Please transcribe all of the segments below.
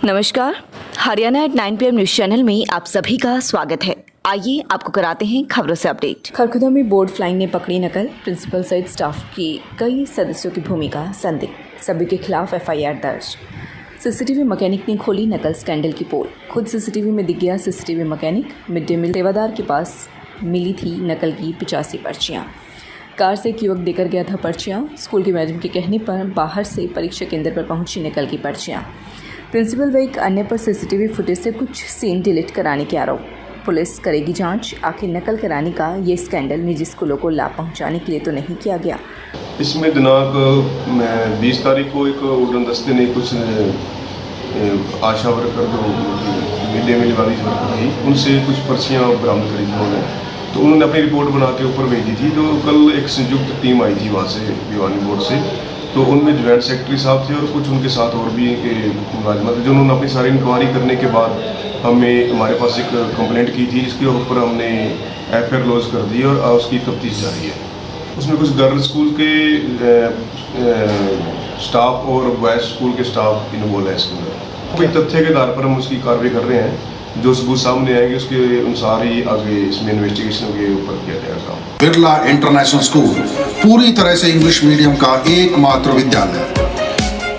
नमस्कार, Haryana at 9 PM news channel में आप सभी का स्वागत है। आइए आपको कराते हैं खबरों से अपडेट। खरखुदा में बोर्ड फ्लाइंग ने पकड़ी नकल, प्रिंसिपल सहित स्टाफ की कई सदस्यों की भूमिका संदिग्ध, सभी के खिलाफ FIR दर्ज। सीसीटीवी मैकेनिक ने खोली नकल स्कैंडल की पोल, खुद सीसीटीवी में दिख गया CCTV mechanic. Mid day meal सेवादार के पास मिली थी नकल की 85 पर्चियाँ। कार से एक युवक देकर गया था पर्चियाँ। स्कूल के मैडम के कहने पर बाहर से परीक्षा केंद्र पर पहुंची नकल की पर्चियाँ। प्रिंसिपल व एक अन्य पर सीसीटीवी फुटेज से कुछ सीन डिलीट कराने के आरोप। पुलिस करेगी जांच। आखिर नकल कराने का ये स्कैंडल निजी स्कूलों को लाभ पहुंचाने के लिए तो नहीं किया गया। इसमें दिनांक 20 तारीख को एक उड़न दस्ते ने कुछ आशा वर्कर जो मिड डे मील वाली वर्कर थी उनसे कुछ पर्चियाँ बरामद करी थी उन्होंने, तो उन्होंने अपनी रिपोर्ट बना के ऊपर भेजी थी। तो कल एक संयुक्त टीम आई थी वहाँ से भिवानी बोर्ड से, तो उनमें ज्वाइंट सेक्रेटरी साहब थे और कुछ उनके साथ और भी मुलाजिम थे, जो उन्होंने अपनी सारी इंक्वायरी करने के बाद हमारे पास एक कंप्लेंट की थी, जिसके ऊपर हमने FIR लॉन्च कर दी और उसकी तफ्तीश जारी है। उसमें कुछ गर्ल्स स्कूल के स्टाफ और बॉयज़ स्कूल के स्टाफ इन्वॉल्व है इसके अंदर। कोई तथ्य के आधार पर हम उसकी कार्रवाई कर रहे हैं, जो सबूत सामने आएंगे उसके अनुसार ही आगे इसमें इन्वेस्टिगेशन के ऊपर किया जाएगा। बिरला इंटरनेशनल स्कूल पूरी तरह से इंग्लिश मीडियम का एकमात्र विद्यालय।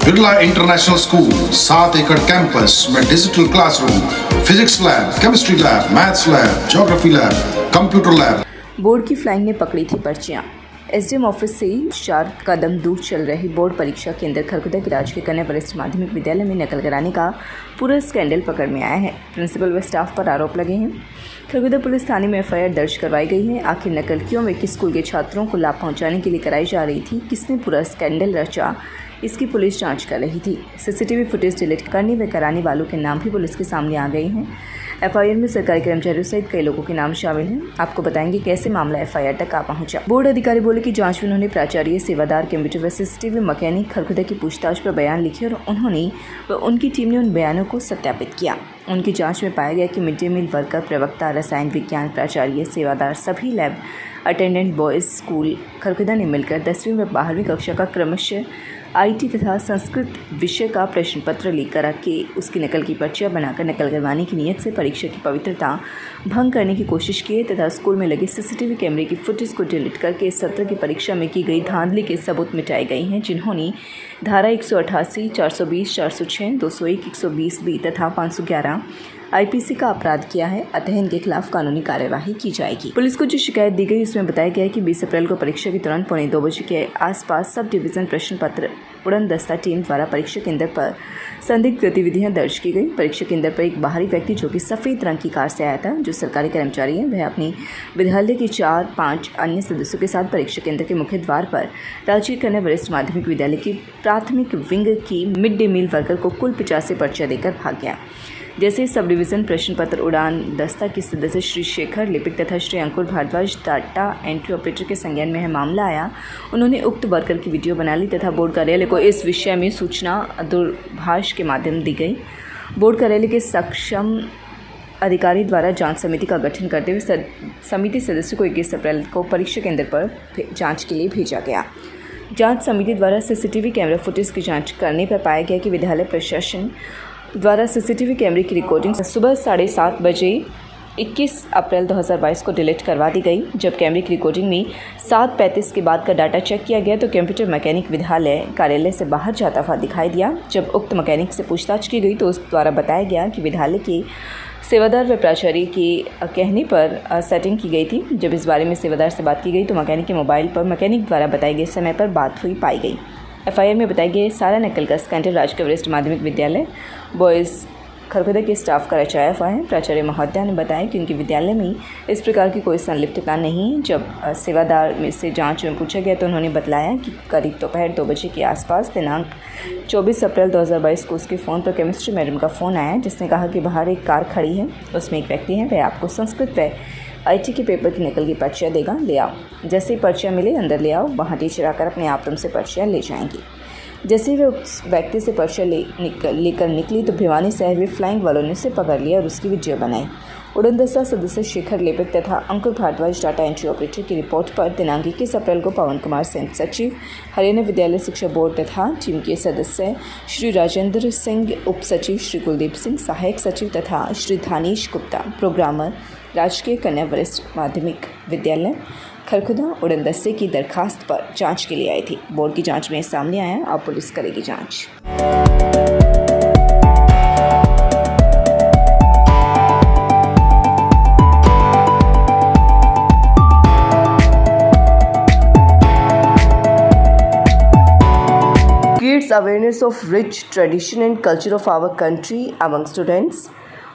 बिरला इंटरनेशनल स्कूल 7 एकड़ कैंपस में digital classroom, physics lab, chemistry lab, maths lab, geography lab, computer lab. Board की फ्लाइंग ने पकड़ी थी पर्चियाँ। SDM ऑफिस से 4 कदम दूर चल रही बोर्ड परीक्षा केंद्र खरखुदा के राजकीय कन्या वरिष्ठ माध्यमिक विद्यालय में नकल कराने का पूरा स्कैंडल पकड़ में आया है। प्रिंसिपल व स्टाफ पर आरोप लगे हैं। खरखुदा पुलिस थाने में FIR दर्ज करवाई गई है। आखिर नकल क्यों व किस स्कूल के छात्रों को लाभ पहुंचाने के लिए कराई जा रही थी, किसने पूरा स्कैंडल रचा, इसकी पुलिस जांच कर रही थी। सीसीटीवी फुटेज डिलीट करने व कराने वालों के नाम भी पुलिस के सामने आ गए हैं। FIR में सरकारी कर्मचारियों सहित कई लोगों के नाम शामिल हैं। आपको बताएंगे कैसे मामला FIR तक आ पहुंचा। बोर्ड अधिकारी बोले कि जांच में उन्होंने प्राचार्य, सेवादार, कंप्यूटर व सीसीटीवी मैकेनिक खरखुदा की पूछताछ पर बयान लिखे और उन्होंने व उनकी टीम ने उन बयानों को सत्यापित किया। उनकी जांच में पाया गया कि मिड डे मील वर्कर, प्रवक्ता, रसायन विज्ञान प्राचार्य, सेवादार, सभी lab attendant boys school Kharkhoda ने मिलकर 10वीं व 12वीं कक्षा का क्रमशः IT तथा संस्कृत विषय का प्रश्न पत्र लीक करा के उसकी नकल की पर्चियाँ बनाकर नकल करवाने की नीयत से परीक्षा की पवित्रता भंग करने की कोशिश की है तथा स्कूल में लगे CCTV कैमरे की फुटेज को डिलीट करके इस सत्र की परीक्षा में की गई धांधली के सबूत मिटाए गए हैं, जिन्होंने धारा 188, 420, 406, 201, 120B तथा 511 IPC का अपराध किया है। अतः इनके खिलाफ कानूनी कार्यवाही की जाएगी। पुलिस को जो शिकायत दी गई उसमें बताया गया है कि 20 अप्रैल को परीक्षा के तुरंत 2:45 बजे के आसपास सब डिवीज़न प्रश्न पत्र उड़न दस्ता टीम द्वारा परीक्षा केंद्र पर संदिग्ध गतिविधियां दर्ज की गई। परीक्षा केंद्र पर एक बाहरी व्यक्ति जो कि सफ़ेद रंग की कार से आया था, जो सरकारी कर्मचारी है, वह अपनी विद्यालय के 4-5 अन्य सदस्यों के साथ परीक्षा केंद्र के मुख्य द्वार पर राजकीय कन्या वरिष्ठ माध्यमिक विद्यालय की प्राथमिक विंग की मिड डे मील वर्कर को कुल 85 पर्चियाँ देकर भाग गया। जैसे सब डिवीज़न प्रश्न पत्र उड़ान दस्ता के सदस्य श्री शेखर लिपिक तथा श्री अंकुर भारद्वाज डाटा एंट्री ऑपरेटर के संज्ञान में यह मामला आया, उन्होंने उक्त वर्कर की वीडियो बना ली तथा बोर्ड कार्यालय को इस विषय में सूचना दूरभाष के माध्यम दी गई। बोर्ड कार्यालय के सक्षम अधिकारी द्वारा जांच समिति का गठन करते हुए समिति सदस्यों को 21 अप्रैल को परीक्षा केंद्र पर जाँच के लिए भेजा गया। जाँच समिति द्वारा CCTV कैमरा फुटेज की जाँच करने पर पाया गया कि विद्यालय प्रशासन द्वारा CCTV कैमरे की रिकॉर्डिंग सुबह 7:30 बजे 21 अप्रैल 2022 को डिलीट करवा दी गई। जब कैमरे की रिकॉर्डिंग में 7:35 के बाद का डाटा चेक किया गया तो कंप्यूटर मैकेनिक विद्यालय कार्यालय से बाहर जाता हुआ दिखाई दिया। जब उक्त मैकेनिक से पूछताछ की गई तो उस द्वारा बताया गया कि विद्यालय के सेवादार व प्राचार्य के कहने पर सेटिंग की गई थी। जब इस बारे में सेवादार से बात की गई तो मैकेनिक के मोबाइल पर मैकेनिक द्वारा बताए गए समय पर बात हुई पाई गई। FIR में बताया गया सारा नकल का स्कैंडल राजकीय वरिष्ठ माध्यमिक विद्यालय बॉयज़ खरखुदा के स्टाफ का रचाया हुआ है। प्राचार्य महोदया ने बताया कि उनके विद्यालय में इस प्रकार की कोई संलिप्तता नहीं है। जब सेवादार में से जांच में पूछा गया तो उन्होंने बताया कि करीब दोपहर 2 बजे के आसपास दिनांक 24 अप्रैल 2022 को उसके फ़ोन पर केमिस्ट्री मैडम का फ़ोन आया, जिसने कहा कि बाहर एक कार खड़ी है, उसमें एक व्यक्ति है, वह आपको संस्कृत व IT के पेपर की नकल की पर्चियाँ देगा, ले आओ। जैसे ही पर्चियाँ मिले अंदर ले आओ, वहाँ टीचर आकर अपने आप तुमसे पर्चियाँ ले जाएंगी। जैसे ही वे उस व्यक्ति से पर्चियाँ लेकर निकली तो भिवानी शहर में फ्लाइंग वालों ने उसे पकड़ लिया और उसकी वीडियो बनाई। उड़न दस्ता सदस्य शेखर लेपिक तथा अंकुर भारद्वाज डाटा एंट्री ऑपरेटर की रिपोर्ट पर दिनांक 21 अप्रैल को पवन कुमार संयुक्त सचिव, हरियाणा विद्यालय शिक्षा बोर्ड तथा टीम के सदस्य श्री राजेंद्र सिंह, उप सचिव श्री कुलदीप सिंह, सहायक सचिव तथा श्री धानीश गुप्ता, प्रोग्रामर, राजकीय कन्या वरिष्ठ माध्यमिक विद्यालय खरखुदा उड़न दस्ते की दरखास्त पर जांच के लिए आई थी। बोर्ड की जांच में सामने आया, अब पुलिस करेगी जांच। Creates awareness of rich tradition and culture of our country among students,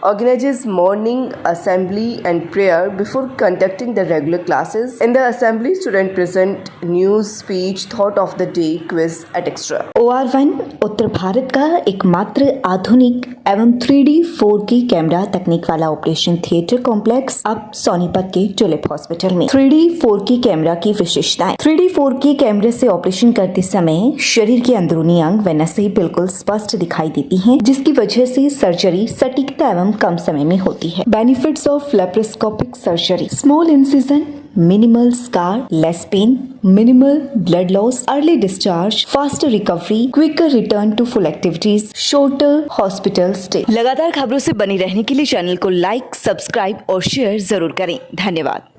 organizes morning assembly and prayer before conducting the regular classes. In the assembly, students present news, speech, thought of the day, quiz, etc. OR1 उत्तर भारत का एकमात्र आधुनिक एवं 3D 4K camera तकनीक वाला operation theatre complex अब सोनीपत के tulip hospital में। 3D 4K camera की विशेषताएं। 3D 4K कैमरे से ऑपरेशन करते समय शरीर के अंदरूनी अंग व नसें बिल्कुल स्पष्ट दिखाई देती हैं, जिसकी वजह से सर्जरी सटीकता एवं कम समय में होती है। Benefits of laparoscopic surgery: small incision, minimal scar, less pain, minimal blood loss, early discharge, faster recovery, quicker return to full activities, shorter hospital stay. लगातार खबरों से बनी रहने के लिए चैनल को लाइक, सब्सक्राइब और शेयर जरूर करें। धन्यवाद।